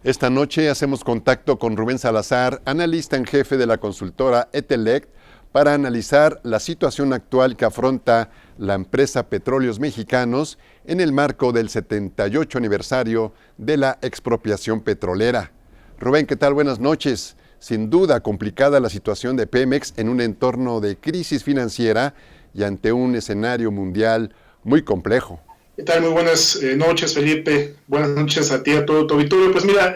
Esta noche hacemos contacto con Rubén Salazar, analista en jefe de la consultora Etelect, para analizar la situación actual que afronta la empresa Petróleos Mexicanos en el marco del 78 aniversario de la expropiación petrolera. Rubén, ¿qué tal? Buenas noches. Sin duda complicada la situación de Pemex en un entorno de crisis financiera y ante un escenario mundial muy complejo. ¿Qué tal? Muy buenas noches, Felipe. Buenas noches a ti, a todo tu auditorio. Pues mira,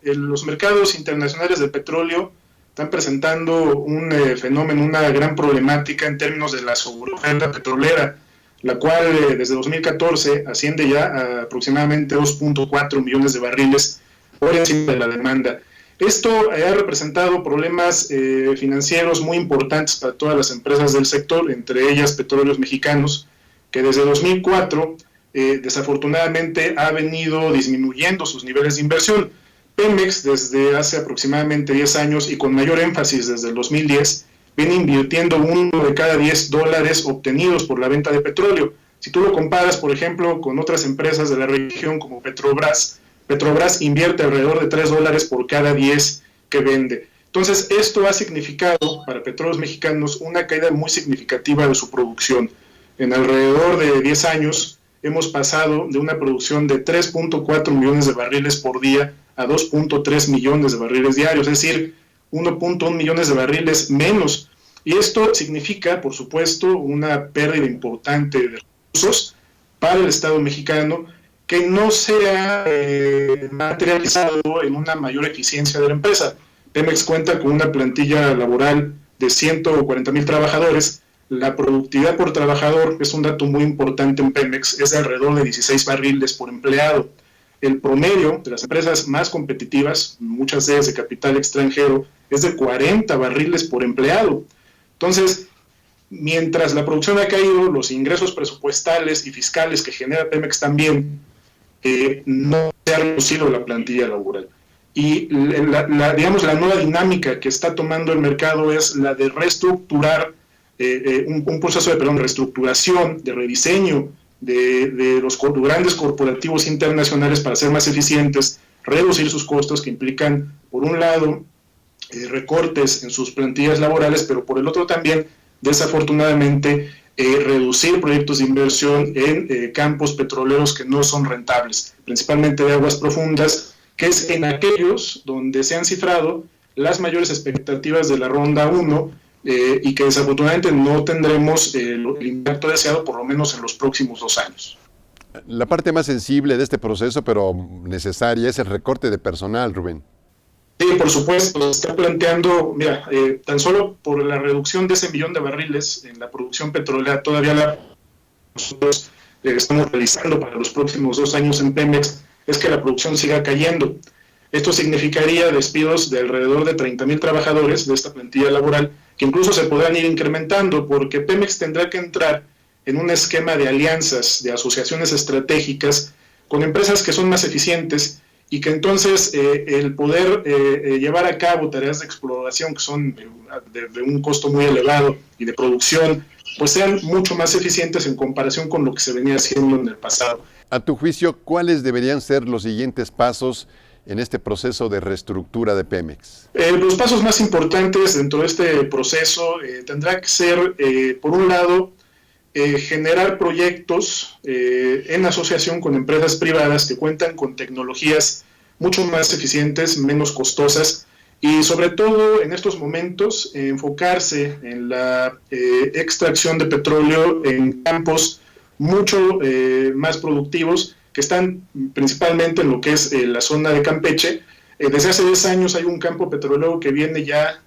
los mercados internacionales del petróleo están presentando un fenómeno, una gran problemática en términos de la sobreoferta petrolera, la cual desde 2014 asciende ya a aproximadamente 2.4 millones de barriles por encima de la demanda. Esto ha representado problemas financieros muy importantes para todas las empresas del sector, entre ellas Petróleos Mexicanos, que desde 2004 desafortunadamente ha venido disminuyendo sus niveles de inversión. Pemex desde hace aproximadamente 10 años y con mayor énfasis desde el 2010 viene invirtiendo $1 de cada $10 obtenidos por la venta de petróleo. Si tú lo comparas, por ejemplo, con otras empresas de la región como Petrobras invierte alrededor de $3 por cada 10 que vende. Entonces, esto ha significado para Petróleos Mexicanos una caída muy significativa de su producción. En alrededor de 10 años hemos pasado de una producción de 3.4 millones de barriles por día a 2.3 millones de barriles diarios, es decir, 1.1 millones de barriles menos. Y esto significa, por supuesto, una pérdida importante de recursos para el Estado mexicano que no se ha materializado en una mayor eficiencia de la empresa. Pemex cuenta con una plantilla laboral de 140,000 trabajadores. La productividad por trabajador, que es un dato muy importante en Pemex, es de alrededor de 16 barriles por empleado. El promedio de las empresas más competitivas, muchas de ellas de capital extranjero, es de 40 barriles por empleado. Entonces, mientras la producción ha caído, los ingresos presupuestales y fiscales que genera Pemex también, no se ha reducido la plantilla laboral. Y digamos, la nueva dinámica que está tomando el mercado es la de reestructurar un proceso de reestructuración, de rediseño de los grandes corporativos internacionales para ser más eficientes, reducir sus costos que implican, por un lado, recortes en sus plantillas laborales, pero por el otro también, desafortunadamente, reducir proyectos de inversión en campos petroleros que no son rentables, principalmente de aguas profundas, que es en aquellos donde se han cifrado las mayores expectativas de la ronda 1, y que desafortunadamente no tendremos el impacto deseado por lo menos en los próximos 2 años. La parte más sensible de este proceso, pero necesaria, es el recorte de personal, Rubén. Sí, por supuesto, se está planteando, mira, tan solo por la reducción de ese millón de barriles en la producción petrolera, todavía nosotros estamos realizando para los próximos 2 años en Pemex, es que la producción siga cayendo. Esto significaría despidos de alrededor de 30,000 trabajadores de esta plantilla laboral, que incluso se podrán ir incrementando, porque Pemex tendrá que entrar en un esquema de alianzas, de asociaciones estratégicas, con empresas que son más eficientes y que entonces el poder llevar a cabo tareas de exploración que son de un costo muy elevado y de producción, pues sean mucho más eficientes en comparación con lo que se venía haciendo en el pasado. A tu juicio, ¿cuáles deberían ser los siguientes pasos en este proceso de reestructura de Pemex? Los pasos más importantes dentro de este proceso tendrá que ser, por un lado, generar proyectos en asociación con empresas privadas que cuentan con tecnologías mucho más eficientes, menos costosas, y sobre todo en estos momentos enfocarse en la extracción de petróleo en campos mucho más productivos, que están principalmente en lo que es la zona de Campeche. Desde hace 10 años hay un campo petrolero que viene ya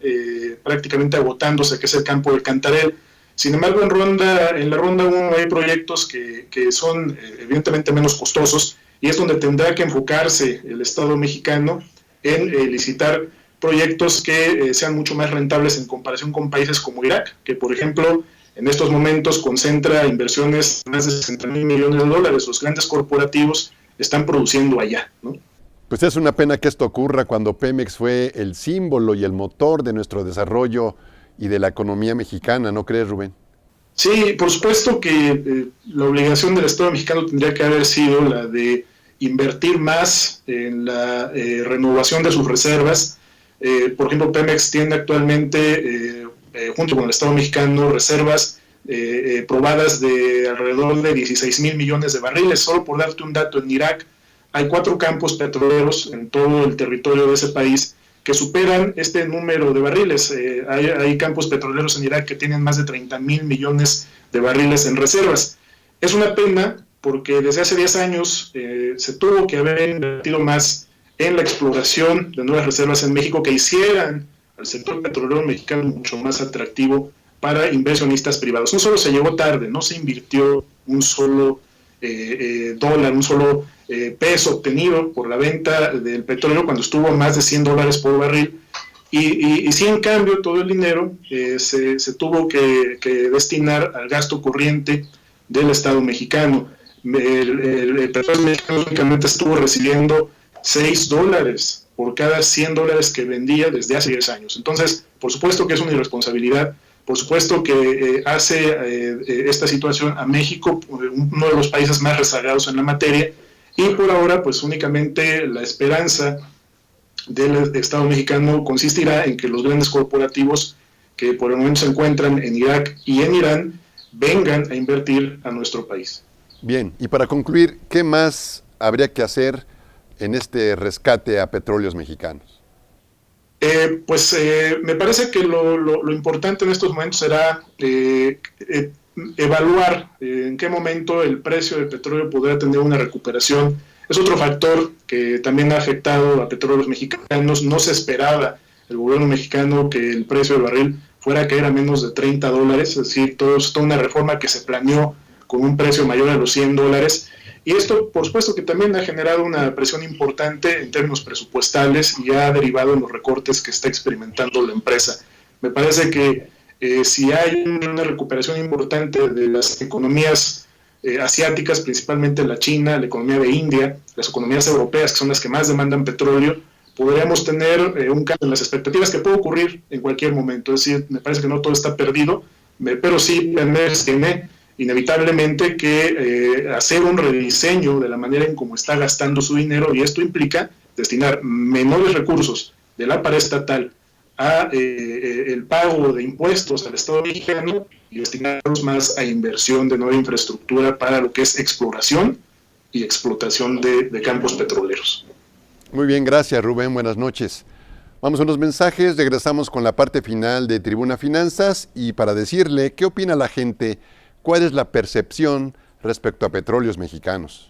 prácticamente agotándose, que es el campo del Cantarell. Sin embargo, en la ronda 1 hay proyectos que son evidentemente menos costosos, y es donde tendrá que enfocarse el Estado mexicano en licitar proyectos que sean mucho más rentables en comparación con países como Irak, que por ejemplo en estos momentos concentra inversiones de más de 60,000 millones de dólares. Los grandes corporativos están produciendo allá, ¿no? Pues es una pena que esto ocurra cuando Pemex fue el símbolo y el motor de nuestro desarrollo y de la economía mexicana, ¿no crees, Rubén? Sí, por supuesto que la obligación del Estado mexicano tendría que haber sido la de invertir más en la renovación de sus reservas. Por ejemplo, Pemex tiene actualmente, junto con el Estado mexicano, reservas probadas de alrededor de 16,000 millones de barriles. Solo por darte un dato, en Irak hay 4 campos petroleros en todo el territorio de ese país que superan este número de barriles. Hay campos petroleros en Irak que tienen más de 30,000 millones de barriles en reservas. Es una pena porque desde hace 10 años se tuvo que haber invertido más en la exploración de nuevas reservas en México que hicieran al sector petrolero mexicano mucho más atractivo para inversionistas privados. No solo se llegó tarde, no se invirtió un solo dólar, un solo peso obtenido por la venta del petróleo cuando estuvo a más de $100 por barril, y sí, en cambio, todo el dinero se tuvo que destinar al gasto corriente del Estado mexicano. El petróleo mexicano únicamente estuvo recibiendo $6 por cada $100 que vendía desde hace 10 años. Entonces, por supuesto que es una irresponsabilidad, por supuesto que hace esta situación a México uno de los países más rezagados en la materia, y por ahora pues únicamente la esperanza del Estado mexicano consistirá en que los grandes corporativos que por el momento se encuentran en Irak y en Irán vengan a invertir a nuestro país. Bien, y para concluir, ¿qué más habría que hacer en este rescate a petróleos mexicanos? Me parece que lo importante en estos momentos será evaluar en qué momento el precio del petróleo podrá tener una recuperación. Es otro factor que también ha afectado a petróleos mexicanos. No se esperaba el gobierno mexicano que el precio del barril fuera a caer a menos de $30, es decir, toda una reforma que se planeó con un precio mayor a los $100. Y esto, por supuesto, que también ha generado una presión importante en términos presupuestales y ha derivado en los recortes que está experimentando la empresa. Me parece que si hay una recuperación importante de las economías asiáticas, principalmente la China, la economía de India, las economías europeas, que son las que más demandan petróleo, podríamos tener un cambio en las expectativas que puede ocurrir en cualquier momento. Es decir, me parece que no todo está perdido, pero sí tiene inevitablemente que hacer un rediseño de la manera en cómo está gastando su dinero, y esto implica destinar menores recursos de la pared estatal a el pago de impuestos al Estado mexicano y destinarlos más a inversión de nueva infraestructura para lo que es exploración y explotación de campos petroleros. Muy bien, gracias Rubén, buenas noches. Vamos a unos mensajes, regresamos con la parte final de Tribuna Finanzas y para decirle qué opina la gente, cuál es la percepción respecto a petróleos mexicanos.